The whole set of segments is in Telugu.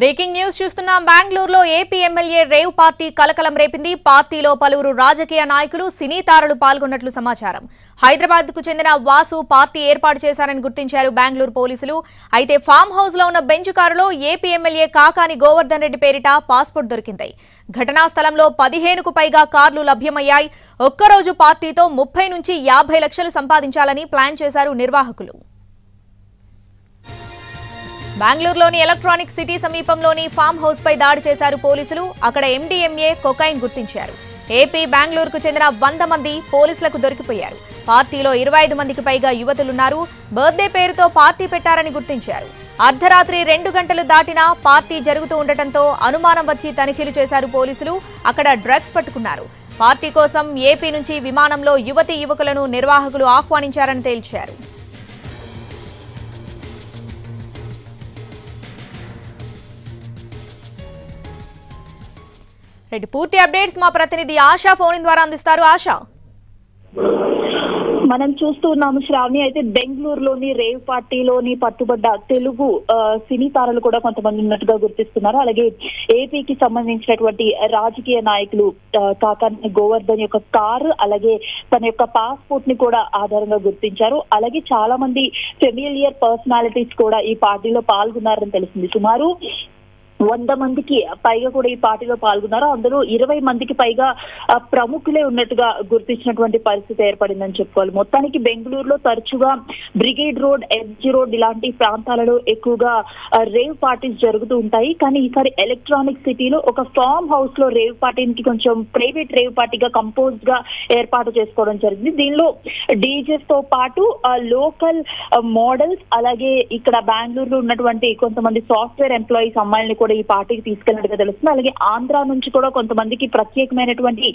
బ్రేకింగ్ న్యూస్ చూస్తున్నాం. బెంగళూరులో ఏపీ ఎమ్మెల్యే రేవ్ పార్టీ కలకలం రేపింది. పార్టీలో పలువురు రాజకీయ నాయకులు, సినీ తారలు పాల్గొన్నట్లు సమాచారం. హైదరాబాద్ కు చెందిన వాసు పార్టీ ఏర్పాటు చేశారని గుర్తించారు బెంగళూరు పోలీసులు. అయితే ఫామ్ హౌస్ లో ఉన్న బెంచ్ కారులో ఏపీ ఎమ్మెల్యే కాకాని గోవర్ధన్ రెడ్డి పేరిట పాస్పోర్ట్ దొరికింది. ఘటనా స్థలంలో 15కు పైగా కార్లు లభ్యమయ్యాయి. ఒక్కరోజు పార్టీతో 30 నుంచి 50 లక్షలు సంపాదించాలని ప్లాన్ చేశారు నిర్వాహకులు. బెంగళూరులోని ఎలక్ట్రానిక్ సిటీ సమీపంలోని ఫామ్ హౌస్ పై దాడి చేశారు పోలీసులు. అక్కడ ఎండీఎంఏ కొకైన్ గుర్తించారు. ఏపీ బెంగళూరుకు చెందిన 100 మంది పోలీసులకు దొరికిపోయారు. పార్టీలో 25 మందికి పైగా యువతులున్నారు. బర్త్డే పేరుతో పార్టీ పెట్టారని గుర్తించారు. అర్ధరాత్రి 2 గంటలు దాటినా పార్టీ జరుగుతూ ఉండటంతో అనుమానం వచ్చి తనిఖీలు చేశారు పోలీసులు. అక్కడ డ్రగ్స్ పట్టుకున్నారు. పార్టీ కోసం ఏపీ నుంచి విమానంలో యువతీ యువకులను నిర్వాహకులు ఆహ్వానించారని తేల్చారు. పూర్తి అప్డేట్స్ మా ప్రతినిధి ఆశా ఫోన్ ద్వారా అందిస్తారు. ఆశా, మనం చూస్తూ ఉన్నాము శ్రావణి. అయితే బెంగళూరులోని రేవ్ పార్టీలోని పట్టుబడ్డ తెలుగు సినీ తారలు కూడా కొంతమంది ఉన్నట్టుగా గుర్తిస్తున్నారు. అలాగే ఏపీకి సంబంధించినటువంటి రాజకీయ నాయకులు కాకాని గోవర్ధన్ యొక్క కారు, అలాగే తన యొక్క పాస్పోర్ట్ ని కూడా ఆధారంగా గుర్తించారు. అలాగే చాలా మంది ఫెమిలియర్ పర్సనాలిటీస్ కూడా ఈ పార్టీలో పాల్గొన్నారని తెలిసింది. సుమారు 100 మందికి పైగా కూడా ఈ పార్టీలో పాల్గొన్నారు. అందులో 20 మందికి పైగా ప్రముఖులే ఉన్నట్టుగా గుర్తించినటువంటి పరిస్థితి ఏర్పడిందని చెప్పుకోవాలి. మొత్తానికి బెంగళూరులో తరచుగా బ్రిగేడ్ రోడ్, ఎంజీ రోడ్ ఇలాంటి ప్రాంతాలలో ఎక్కువగా రేవ్ పార్టీస్ జరుగుతూ ఉంటాయి. కానీ ఈసారి ఎలక్ట్రానిక్ సిటీలో ఒక ఫామ్ హౌస్ లో రేవ్ పార్టీకి కొంచెం ప్రైవేట్ రేవ్ పార్టీగా కంపోజ్ గా ఏర్పాటు చేసుకోవడం జరిగింది. దీనిలో డీజేస్ తో పాటు లోకల్ మోడల్స్, అలాగే ఇక్కడ బెంగళూరులో ఉన్నటువంటి కొంతమంది సాఫ్ట్వేర్ ఎంప్లాయీస్ అమ్మాయిల్ని కూడా ఈ పార్టీకి తీసుకెళ్లినట్టుగా తెలుస్తుంది. అలాగే ఆంధ్ర నుంచి కూడా కొంతమందికి ప్రత్యేకమైనటువంటి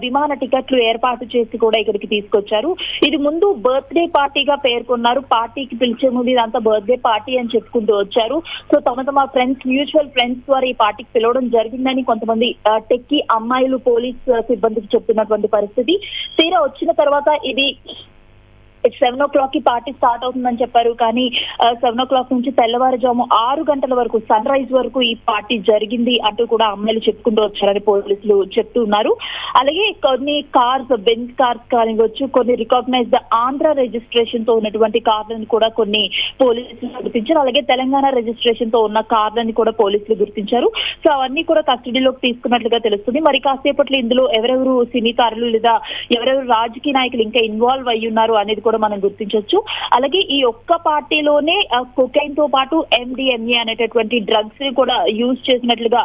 విమాన టికెట్లు ఏర్పాటు చేసి కూడా ఇక్కడికి తీసుకొచ్చారు. ఇది ముందు బర్త్డే పార్టీగా పేర్కొన్నారు. పార్టీకి పిలిచే ముందు ఇదంతా బర్త్డే పార్టీ అని చెప్పుకుంటూ వచ్చారు. సో తమ ఫ్రెండ్స్, మ్యూచువల్ ఫ్రెండ్స్ ద్వారా ఈ పార్టీకి పిలవడం జరిగిందని కొంతమంది టెక్కీ అమ్మాయిలు పోలీస్ సిబ్బందికి చెప్తున్నటువంటి పరిస్థితి. తీరా వచ్చిన తర్వాత ఇది 7 o'clock కి పార్టీ స్టార్ట్ అవుతుందని చెప్పారు. కానీ 7 o'clock నుంచి తెల్లవారుజాము 6 గంటల వరకు, సన్ రైజ్ వరకు ఈ పార్టీ జరిగింది అంటూ కూడా అమ్మాయిలు చెప్పుకుంటూ వచ్చారని పోలీసులు చెప్తున్నారు. అలాగే కొన్ని కార్స్, బెంజ్ కార్స్ కానివచ్చు, కొన్ని రికాగ్నైజ్డ్ ఆంధ్ర రిజిస్ట్రేషన్ తో ఉన్నటువంటి కార్లను కూడా కొన్ని పోలీసులు గుర్తించారు. అలాగే తెలంగాణ రిజిస్ట్రేషన్ తో ఉన్న కార్లని కూడా పోలీసులు గుర్తించారు. సో అవన్నీ కూడా కస్టడీలోకి తీసుకున్నట్లుగా తెలుస్తుంది. మరి కాసేపట్లో ఇందులో ఎవరెవరు సినీ తారలు లేదా ఎవరెవరు రాజకీయ నాయకులు ఇంకా ఇన్వాల్వ్ అయ్యి ఉన్నారు అనేది కూడా మనం గుర్తించవచ్చు. అలాగే ఈ ఒక్క పార్టీలోనే కొకైన్ తో పాటు ఎండిఎంఏ అనేటటువంటి డ్రగ్స్ ని కూడా యూజ్ చేసినట్లుగా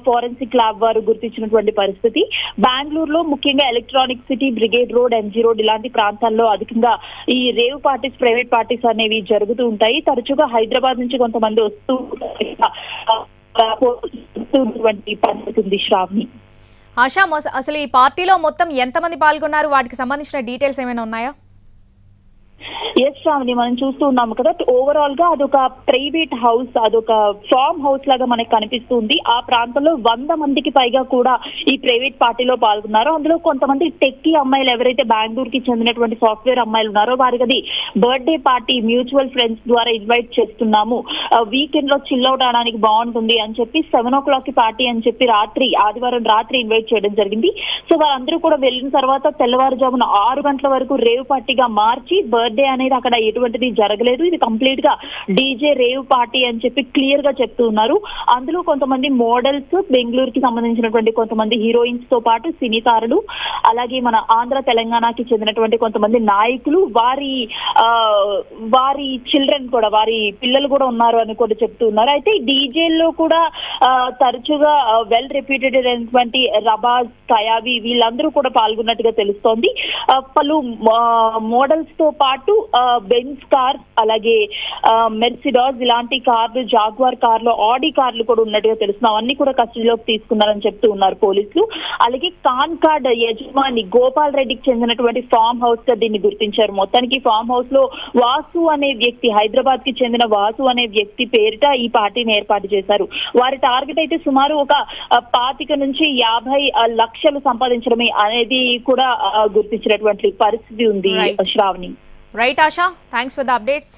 ఫోరెన్సిక్ ల్యాబ్ వారు గుర్తించినటువంటి పరిస్థితి. బెంగళూరులో ముఖ్యంగా electronic city, brigade road, MG road ఇలాంటి ప్రాంతాల్లో అధికంగా ఈ రేవ్ పార్టీస్, ప్రైవేట్ పార్టీస్ అనేవి జరుగుతూ ఉంటాయి. తరచుగా హైదరాబాద్ నుంచి కొంతమంది వస్తూ పరిస్థితి ఉంది. శ్రావణి, ఆశా, అసలు ఈ పార్టీలో మొత్తం ఎంతమంది పాల్గొన్నారు, వాటికి సంబంధించిన డీటెయిల్స్ ఏమైనా ఉన్నాయా? ఎస్ శ్రావణి, మనం చూస్తూ ఉన్నాము కదా, ఓవరాల్ గా అదొక ప్రైవేట్ హౌస్, అదొక ఫామ్ హౌస్ లాగా మనకు కనిపిస్తుంది. ఆ ప్రాంతంలో 100 మందికి పైగా కూడా ఈ ప్రైవేట్ పార్టీలో పాల్గొన్నారు. అందులో కొంతమంది టెక్కీ అమ్మాయిలు, ఎవరైతే బెంగళూరుకి చెందినటువంటి సాఫ్ట్వేర్ అమ్మాయిలు ఉన్నారో వారికి అది బర్త్డే పార్టీ, మ్యూచువల్ ఫ్రెండ్స్ ద్వారా ఇన్వైట్ చేస్తున్నాము, వీకెండ్ లో చిల్ అవుట్ అవడానికి బాగుంటుంది అని చెప్పి 7 o'clock కి పార్టీ అని చెప్పి ఆదివారం రాత్రి ఇన్వైట్ చేయడం జరిగింది. సో వారందరూ కూడా వెళ్ళిన తర్వాత తెల్లవారుజామున 6 గంటల వరకు రేవ్ పార్టీగా మార్చి, బర్త్డే అనేది అక్కడ ఎటువంటిది జరగలేదు, ఇది కంప్లీట్ గా డీజే రేవ్ పార్టీ అని చెప్పి క్లియర్ గా చెప్తూ ఉన్నారు. అందులో కొంతమంది మోడల్స్, బెంగళూరుకి సంబంధించినటువంటి కొంతమంది హీరోయిన్స్ తో పాటు సినీ తారలు, అలాగే మన ఆంధ్ర, తెలంగాణకి చెందినటువంటి కొంతమంది నాయకులు, వారి చిల్డ్రన్ కూడా, వారి పిల్లలు కూడా ఉన్నారు అని కూడా చెప్తూ ఉన్నారు. అయితే డీజేల్లో కూడా తరచుగా వెల్ రెప్యూటెడ్ అయినటువంటి రబాజ్, కయావి వీళ్ళందరూ కూడా పాల్గొన్నట్టుగా తెలుస్తోంది. పలు మోడల్స్ తో పాటు బెంజ్ కార్స్, అలాగే మెర్సిడాస్ ఇలాంటి కార్లు, జాగ్వార్ కార్లు, ఆడి కార్లు కూడా ఉన్నట్టుగా తెలుస్తున్నాం. అవన్నీ కూడా కస్టడీలోకి తీసుకున్నారని చెప్తూ ఉన్నారు పోలీసులు. అలాగే కాన్కార్డ్ యజమాని గోపాల్ రెడ్డికి చెందినటువంటి ఫామ్ హౌస్ గా దీన్ని గుర్తించారు. మొత్తానికి ఫామ్ హౌస్ లో వాసు అనే వ్యక్తి, హైదరాబాద్ కి చెందిన వాసు అనే వ్యక్తి పేరిట ఈ పార్టీని ఏర్పాటు చేశారు. వారి టార్గెట్ అయితే సుమారు ఒక 25 నుంచి 50 లక్షలు సంపాదించడమే అనేది కూడా గుర్తించినటువంటి పరిస్థితి ఉంది. Shravani, right Asha, thanks for the updates.